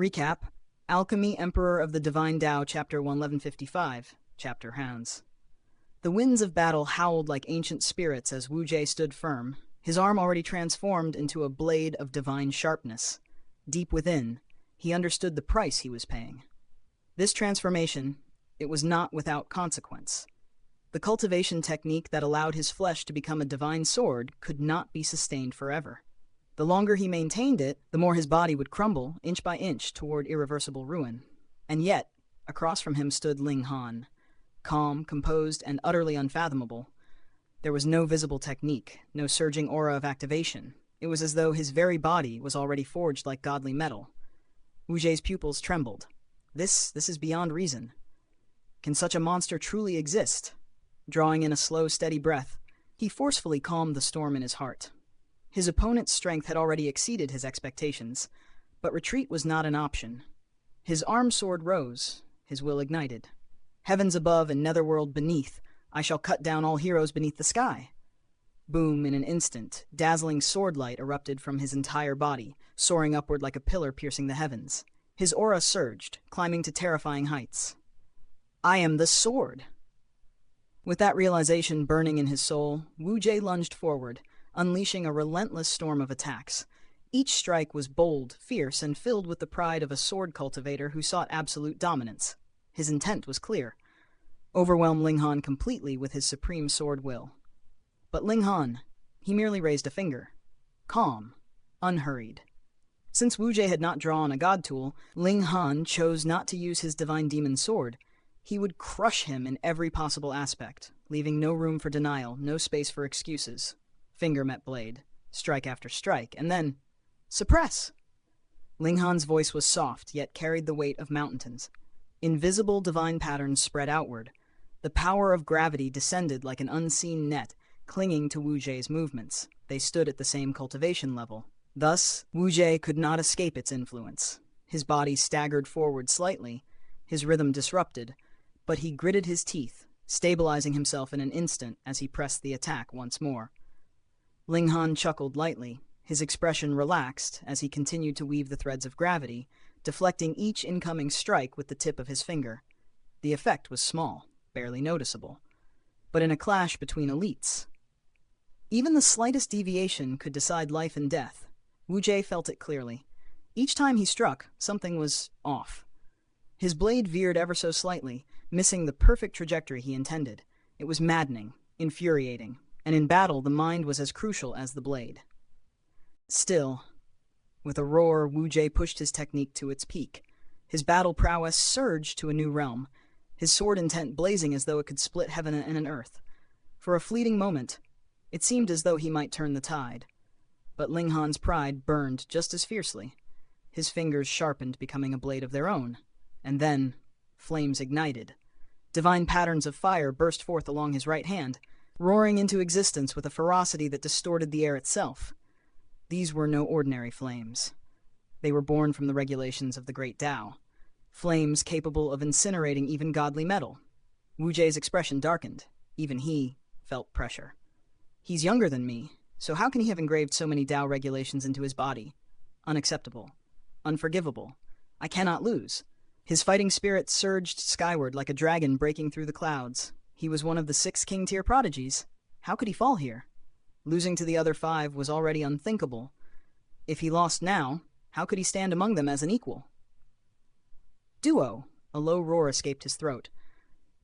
Recap: Alchemy Emperor of the Divine Dao, Chapter 1155, Chapter Hounds. The winds of battle howled like ancient spirits as Wu Jie stood firm, his arm already transformed into a blade of divine sharpness. Deep within, he understood the price he was paying. This transformation, it was not without consequence. The cultivation technique that allowed his flesh to become a divine sword could not be sustained forever. The longer he maintained it, the more his body would crumble, inch by inch, toward irreversible ruin. And yet, across from him stood Ling Han, calm, composed, and utterly unfathomable. There was no visible technique, no surging aura of activation. It was as though his very body was already forged like godly metal. Wu Jie's pupils trembled. This is beyond reason. Can such a monster truly exist? Drawing in a slow, steady breath, he forcefully calmed the storm in his heart. His opponent's strength had already exceeded his expectations, but retreat was not an option. His arm sword rose, his will ignited. Heavens above and netherworld beneath, I shall cut down all heroes beneath the sky. Boom, in an instant, dazzling sword light erupted from his entire body, soaring upward like a pillar piercing the heavens. His aura surged, climbing to terrifying heights. I am the sword! With that realization burning in his soul, Wu Jie lunged forward, unleashing a relentless storm of attacks. Each strike was bold, fierce, and filled with the pride of a sword cultivator who sought absolute dominance. His intent was clear: overwhelm Ling Han completely with his supreme sword will. But Ling Han, he merely raised a finger. Calm, unhurried. Since Wu Jie had not drawn a god tool, Ling Han chose not to use his divine demon sword. He would crush him in every possible aspect, leaving no room for denial, no space for excuses. Finger met blade, strike after strike, and then suppress! Ling Han's voice was soft, yet carried the weight of mountains. Invisible divine patterns spread outward. The power of gravity descended like an unseen net, clinging to Wu Jie's movements. They stood at the same cultivation level. Thus, Wu Jie could not escape its influence. His body staggered forward slightly, his rhythm disrupted, but he gritted his teeth, stabilizing himself in an instant as he pressed the attack once more. Ling Han chuckled lightly, his expression relaxed as he continued to weave the threads of gravity, deflecting each incoming strike with the tip of his finger. The effect was small, barely noticeable, but in a clash between elites, even the slightest deviation could decide life and death. Wu Jie felt it clearly. Each time he struck, something was off. His blade veered ever so slightly, missing the perfect trajectory he intended. It was maddening, infuriating, and in battle the mind was as crucial as the blade. Still, with a roar, Wu Jie pushed his technique to its peak. His battle prowess surged to a new realm, his sword intent blazing as though it could split heaven and an earth. For a fleeting moment, it seemed as though he might turn the tide. But Ling Han's pride burned just as fiercely. His fingers sharpened, becoming a blade of their own. And then, flames ignited. Divine patterns of fire burst forth along his right hand, roaring into existence with a ferocity that distorted the air itself. These were no ordinary flames. They were born from the regulations of the great Dao. Flames capable of incinerating even godly metal. Wu Jie's expression darkened. Even he felt pressure. He's younger than me, so how can he have engraved so many Dao regulations into his body? Unacceptable. Unforgivable. I cannot lose. His fighting spirit surged skyward like a dragon breaking through the clouds. He was one of the 6 king-tier prodigies. How could he fall here? Losing to the other 5 was already unthinkable. If he lost now, how could he stand among them as an equal? Duo! A low roar escaped his throat.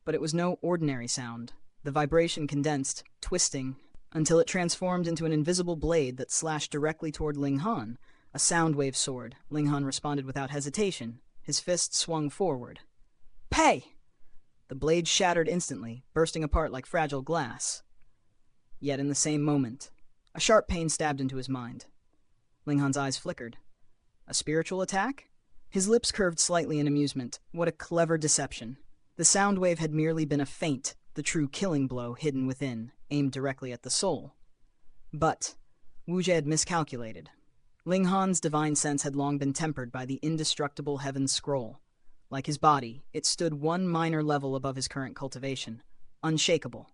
But it was no ordinary sound. The vibration condensed, twisting, until it transformed into an invisible blade that slashed directly toward Ling Han. A sound wave sword. Ling Han responded without hesitation. His fist swung forward. Pay! The blade shattered instantly, bursting apart like fragile glass. Yet in the same moment, a sharp pain stabbed into his mind. Ling Han's eyes flickered. A spiritual attack? His lips curved slightly in amusement. What a clever deception. The sound wave had merely been a feint, the true killing blow hidden within, aimed directly at the soul. But Wu Jie had miscalculated. Ling Han's divine sense had long been tempered by the indestructible Heaven's Scroll. Like his body, it stood one minor level above his current cultivation. Unshakable.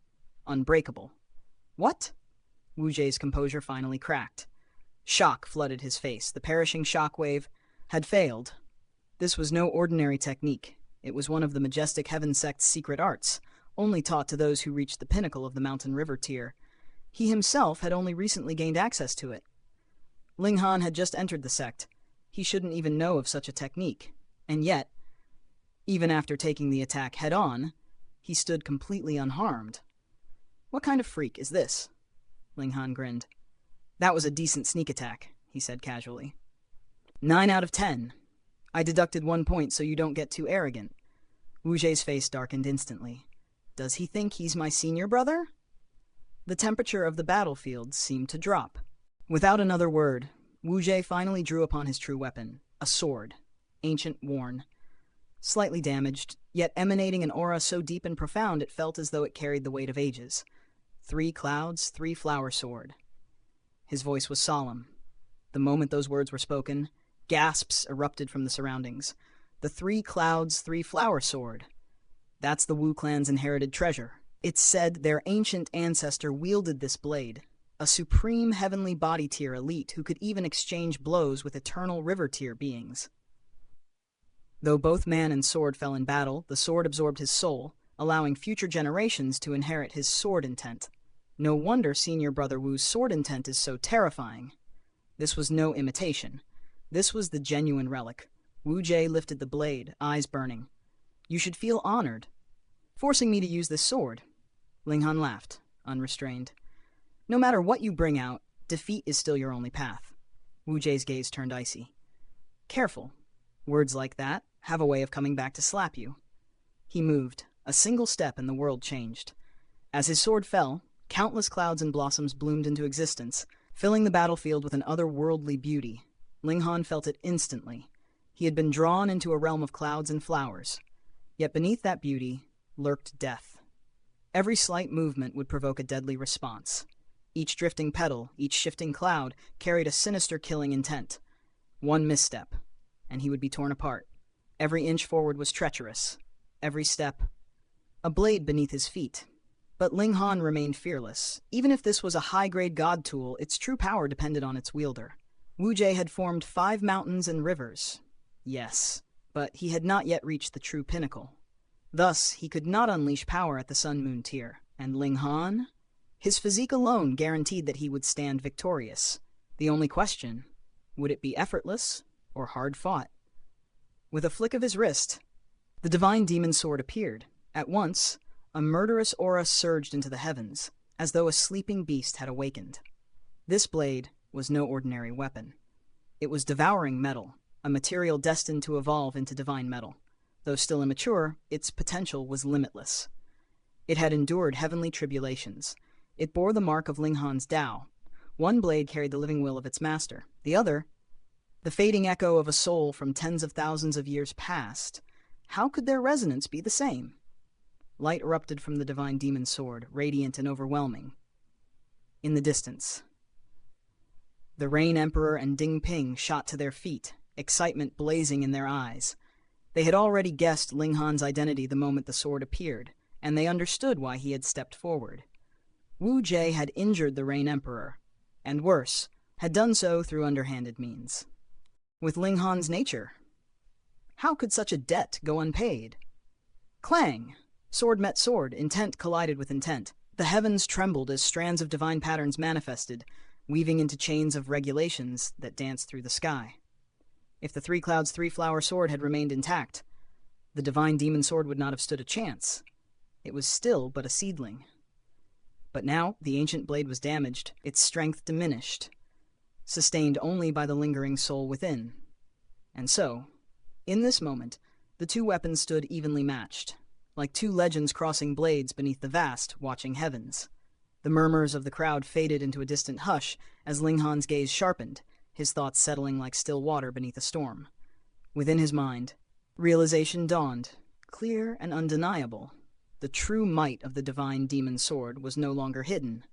Unbreakable. What? Wu Jie's composure finally cracked. Shock flooded his face. The perishing shock wave had failed. This was no ordinary technique. It was one of the majestic heaven sect's secret arts, only taught to those who reached the pinnacle of the mountain river tier. He himself had only recently gained access to it. Ling Han had just entered the sect. He shouldn't even know of such a technique. And yet, even after taking the attack head-on, he stood completely unharmed. "What kind of freak is this?" Ling Han grinned. "That was a decent sneak attack," he said casually. 9 out of 10. I deducted 1 point so you don't get too arrogant. Wu Zhe's face darkened instantly. Does he think he's my senior brother? The temperature of the battlefield seemed to drop. Without another word, Wu Zhe finally drew upon his true weapon, a sword, ancient worn. Slightly damaged, yet emanating an aura so deep and profound it felt as though it carried the weight of ages. 3 clouds, 3 flower sword. His voice was solemn. The moment those words were spoken, gasps erupted from the surroundings. The 3 clouds, 3 flower sword. That's the Wu clan's inherited treasure. It's said their ancient ancestor wielded this blade, a supreme heavenly body tier elite who could even exchange blows with eternal river tier beings. Though both man and sword fell in battle, the sword absorbed his soul, allowing future generations to inherit his sword intent. No wonder senior brother Wu's sword intent is so terrifying. This was no imitation. This was the genuine relic. Wu Zhe lifted the blade, eyes burning. You should feel honored. Forcing me to use this sword. Ling Han laughed, unrestrained. No matter what you bring out, defeat is still your only path. Wu Zhe's gaze turned icy. Careful. Words like that have a way of coming back to slap you. He moved. A single step and the world changed. As his sword fell, countless clouds and blossoms bloomed into existence, filling the battlefield with an otherworldly beauty. Ling Han felt it instantly. He had been drawn into a realm of clouds and flowers. Yet beneath that beauty lurked death. Every slight movement would provoke a deadly response. Each drifting petal, each shifting cloud, carried a sinister killing intent. One misstep, and he would be torn apart. Every inch forward was treacherous. Every step, a blade beneath his feet. But Ling Han remained fearless. Even if this was a high-grade god tool, its true power depended on its wielder. Wu Zhe had formed 5 mountains and rivers. Yes, but he had not yet reached the true pinnacle. Thus, he could not unleash power at the Sun-Moon tier. And Ling Han? His physique alone guaranteed that he would stand victorious. The only question, would it be effortless or hard-fought? With a flick of his wrist, the divine demon sword appeared. At once, a murderous aura surged into the heavens, as though a sleeping beast had awakened. This blade was no ordinary weapon. It was devouring metal, a material destined to evolve into divine metal. Though still immature, its potential was limitless. It had endured heavenly tribulations. It bore the mark of Ling Han's Dao. One blade carried the living will of its master. The other, the fading echo of a soul from tens of thousands of years past. How could their resonance be the same? Light erupted from the divine demon sword, radiant and overwhelming. In the distance, the Rain Emperor and Ding Ping shot to their feet, excitement blazing in their eyes. They had already guessed Ling Han's identity the moment the sword appeared, and they understood why he had stepped forward. Wu Zhe had injured the Rain Emperor, and worse, had done so through underhanded means. With Ling Han's nature, how could such a debt go unpaid? Clang! Sword met sword, intent collided with intent. The heavens trembled as strands of divine patterns manifested, weaving into chains of regulations that danced through the sky. If the 3 clouds, 3 flower sword had remained intact, the divine demon sword would not have stood a chance. It was still but a seedling. But now the ancient blade was damaged, its strength diminished, sustained only by the lingering soul within. And so, in this moment, the 2 weapons stood evenly matched, like 2 legends crossing blades beneath the vast, watching heavens. The murmurs of the crowd faded into a distant hush as Ling Han's gaze sharpened, his thoughts settling like still water beneath a storm. Within his mind, realization dawned, clear and undeniable. The true might of the divine demon sword was no longer hidden.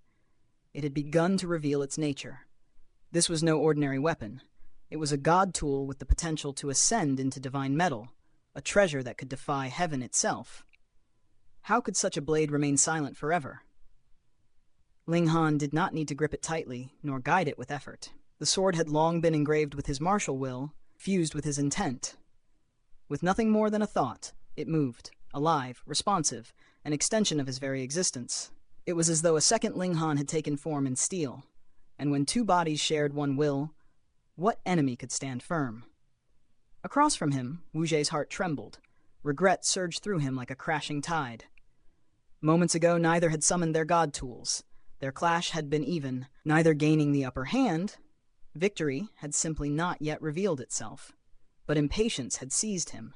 It had begun to reveal its nature. This was no ordinary weapon. It was a god tool with the potential to ascend into divine metal, a treasure that could defy heaven itself. How could such a blade remain silent forever? Ling Han did not need to grip it tightly, nor guide it with effort. The sword had long been engraved with his martial will, fused with his intent. With nothing more than a thought, it moved, alive, responsive, an extension of his very existence. It was as though a second Linghan had taken form in steel, and when two bodies shared one will, what enemy could stand firm? Across from him, Wu Zhe's heart trembled. Regret surged through him like a crashing tide. Moments ago, neither had summoned their god tools. Their clash had been even, neither gaining the upper hand. Victory had simply not yet revealed itself. But impatience had seized him.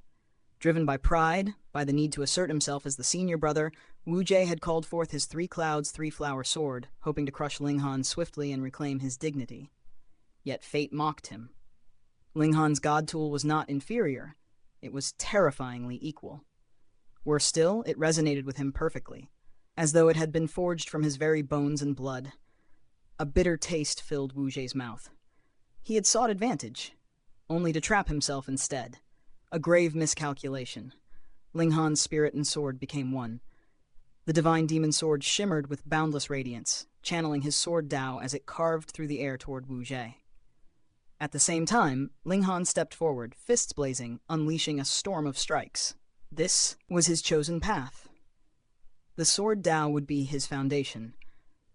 Driven by pride, by the need to assert himself as the senior brother, Wu Zhe had called forth his three clouds, three-flower sword, hoping to crush Linghan swiftly and reclaim his dignity. Yet fate mocked him. Linghan's god tool was not inferior. It was terrifyingly equal. Worse still, it resonated with him perfectly, as though it had been forged from his very bones and blood. A bitter taste filled Wu Zhe's mouth. He had sought advantage, only to trap himself instead. A grave miscalculation. Linghan's spirit and sword became one. The divine demon sword shimmered with boundless radiance, channeling his sword Dao as it carved through the air toward Wu Zhe. At the same time, Linghan stepped forward, fists blazing, unleashing a storm of strikes. This was his chosen path. The sword Dao would be his foundation.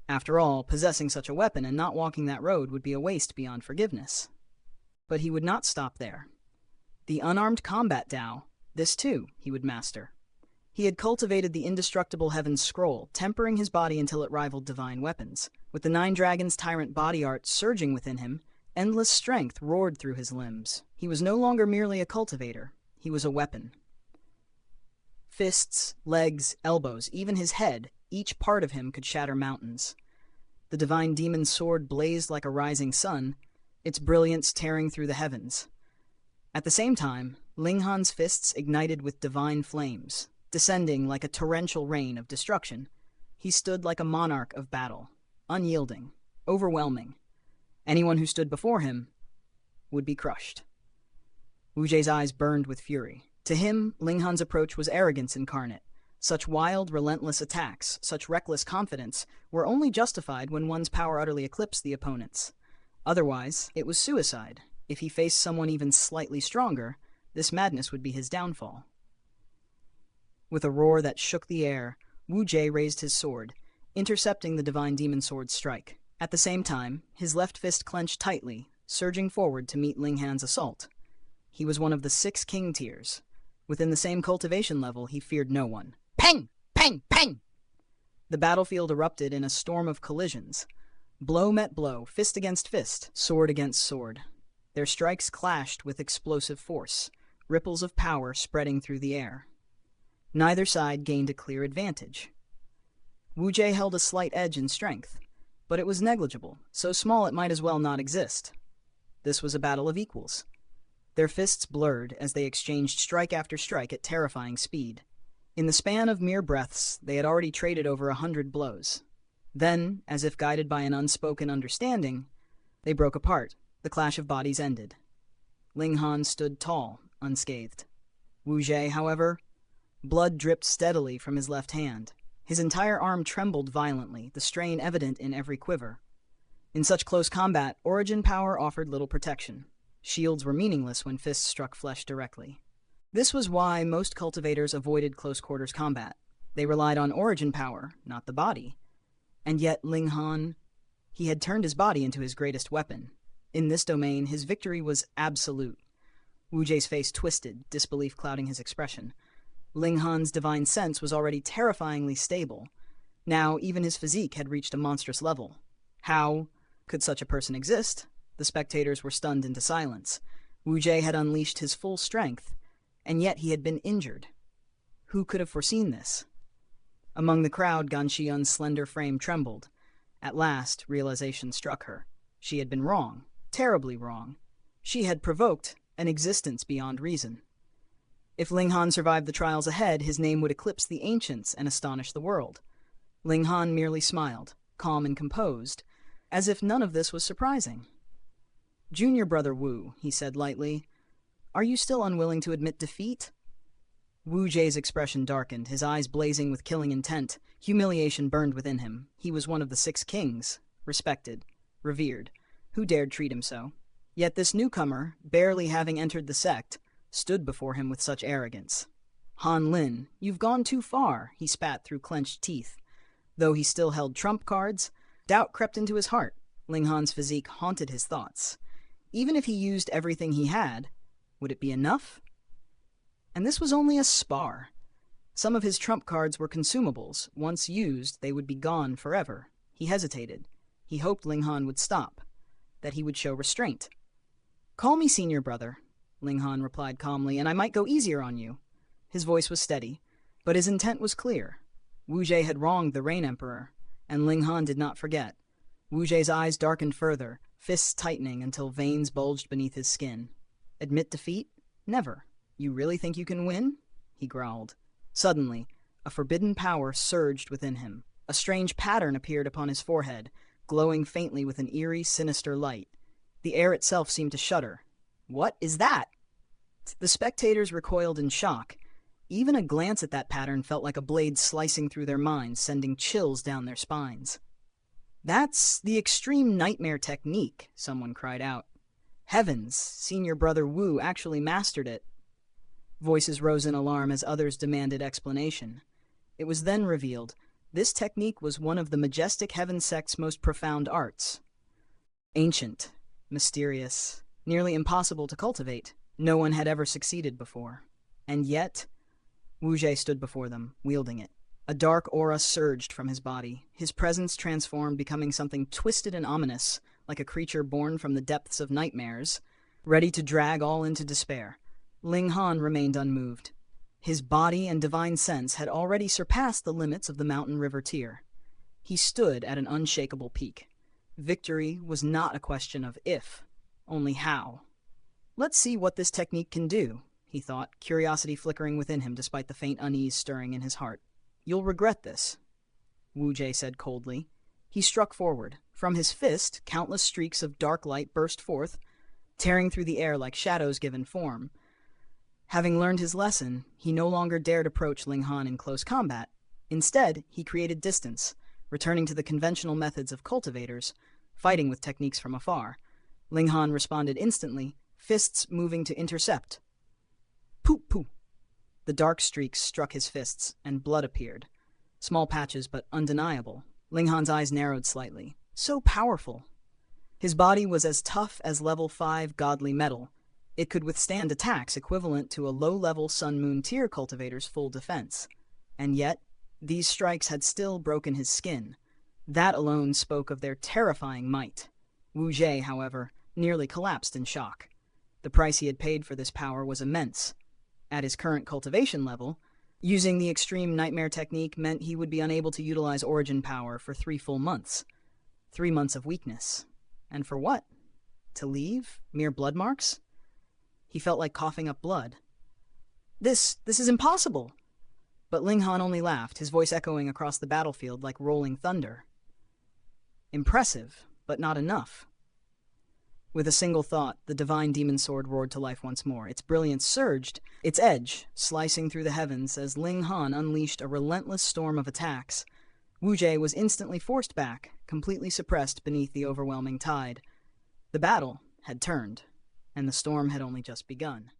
After all, possessing such a weapon and not walking that road would be a waste beyond forgiveness. But he would not stop there. The unarmed combat Dao, this too, he would master. He had cultivated the indestructible Heaven's Scroll, tempering his body until it rivaled divine weapons. With the Nine Dragons' tyrant body art surging within him, endless strength roared through his limbs. He was no longer merely a cultivator. He was a weapon. Fists, legs, elbows, even his head, each part of him could shatter mountains. The divine demon's sword blazed like a rising sun, its brilliance tearing through the heavens. At the same time, Linghan's fists ignited with divine flames, descending like a torrential rain of destruction. He stood like a monarch of battle, unyielding, overwhelming. Anyone who stood before him would be crushed. Wu Zhe's eyes burned with fury. To him, Linghan's approach was arrogance incarnate. Such wild, relentless attacks, such reckless confidence, were only justified when one's power utterly eclipsed the opponent's. Otherwise, it was suicide. If he faced someone even slightly stronger, this madness would be his downfall. With a roar that shook the air, Wu Zhe raised his sword, intercepting the divine demon sword's strike. At the same time, his left fist clenched tightly, surging forward to meet Linghan's assault. He was one of the 6 king tiers. Within the same cultivation level, he feared no one. Peng! Peng! Peng! The battlefield erupted in a storm of collisions. Blow met blow, fist against fist, sword against sword. Their strikes clashed with explosive force, ripples of power spreading through the air. Neither side gained a clear advantage. Wu Zhe held a slight edge in strength, but it was negligible, so small it might as well not exist. This was a battle of equals. Their fists blurred as they exchanged strike after strike at terrifying speed. In the span of mere breaths, they had already traded over 100 blows. Then, as if guided by an unspoken understanding, they broke apart. The clash of bodies ended. Linghan stood tall, unscathed. Wu Zhe, however, blood dripped steadily from his left hand. His entire arm trembled violently, the strain evident in every quiver. In such close combat, origin power offered little protection. Shields were meaningless when fists struck flesh directly. This was why most cultivators avoided close-quarters combat. They relied on origin power, not the body. And yet Linghan, he had turned his body into his greatest weapon. In this domain, his victory was absolute. Wu Zhe's face twisted, disbelief clouding his expression. Linghan's divine sense was already terrifyingly stable. Now, even his physique had reached a monstrous level. How could such a person exist? The spectators were stunned into silence. Wu Zhe had unleashed his full strength, and yet he had been injured. Who could have foreseen this? Among the crowd, Gan Shiyun's slender frame trembled. At last, realization struck her. She had been wrong, terribly wrong. She had provoked an existence beyond reason. If Linghan survived the trials ahead, his name would eclipse the ancients and astonish the world. Linghan merely smiled, calm and composed, as if none of this was surprising. "Junior brother Wu," he said lightly, "are you still unwilling to admit defeat?" Wu Zhe's expression darkened, his eyes blazing with killing intent. Humiliation burned within him. He was one of the 6 kings, respected, revered. Who dared treat him so? Yet this newcomer, barely having entered the sect, stood before him with such arrogance. Han Lin, you've gone too far, he spat through clenched teeth. Though he still held trump cards, doubt crept into his heart. Ling Han's physique haunted his thoughts. Even if he used everything he had, would it be enough? And this was only a spar. Some of his trump cards were consumables. Once used, they would be gone forever. He hesitated. He hoped Ling Han would stop, that he would show restraint. "Call me senior brother," Ling Han replied calmly, "and I might go easier on you." His voice was steady, but his intent was clear. Wu Jie had wronged the Rain Emperor, and Ling Han did not forget. Wu Jie's eyes darkened further, fists tightening until veins bulged beneath his skin. "Admit defeat? Never. You really think you can win?" he growled. Suddenly, a forbidden power surged within him. A strange pattern appeared upon his forehead, glowing faintly with an eerie, sinister light. The air itself seemed to shudder. "What is that?" The spectators recoiled in shock. Even a glance at that pattern felt like a blade slicing through their minds, sending chills down their spines. "That's the extreme nightmare technique," someone cried out. "Heavens, senior brother Wu actually mastered it." Voices rose in alarm as others demanded explanation. It was then revealed this technique was one of the majestic heaven sect's most profound arts. Ancient, mysterious, nearly impossible to cultivate. No one had ever succeeded before. And yet, Wu Jie stood before them, wielding it. A dark aura surged from his body. His presence transformed, becoming something twisted and ominous, like a creature born from the depths of nightmares, ready to drag all into despair. Ling Han remained unmoved. His body and divine sense had already surpassed the limits of the mountain river tier. He stood at an unshakable peak. Victory was not a question of if, only how. "Let's see what this technique can do," he thought, curiosity flickering within him despite the faint unease stirring in his heart. "You'll regret this," Wu Jie said coldly. He struck forward. From his fist, countless streaks of dark light burst forth, tearing through the air like shadows given form. Having learned his lesson, he no longer dared approach Ling Han in close combat. Instead, he created distance, returning to the conventional methods of cultivators, fighting with techniques from afar. Ling Han responded instantly, fists moving to intercept. Pooh, pooh. The dark streaks struck his fists, and blood appeared. Small patches, but undeniable. Ling Han's eyes narrowed slightly. So powerful. His body was as tough as level 5 godly metal. It could withstand attacks equivalent to a low-level Sun-Moon tier cultivator's full defense. And yet, these strikes had still broken his skin. That alone spoke of their terrifying might. Wu Jie, however, nearly collapsed in shock. The price he had paid for this power was immense. At his current cultivation level, using the extreme nightmare technique meant he would be unable to utilize origin power for 3 full months. 3 months of weakness. And for what? To leave? Mere blood marks? He felt like coughing up blood. This is impossible! But Ling Han only laughed, his voice echoing across the battlefield like rolling thunder. Impressive, but not enough. With a single thought, the divine demon sword roared to life once more. Its brilliance surged, its edge slicing through the heavens as Ling Han unleashed a relentless storm of attacks. Wu Jie was instantly forced back, completely suppressed beneath the overwhelming tide. The battle had turned, and the storm had only just begun.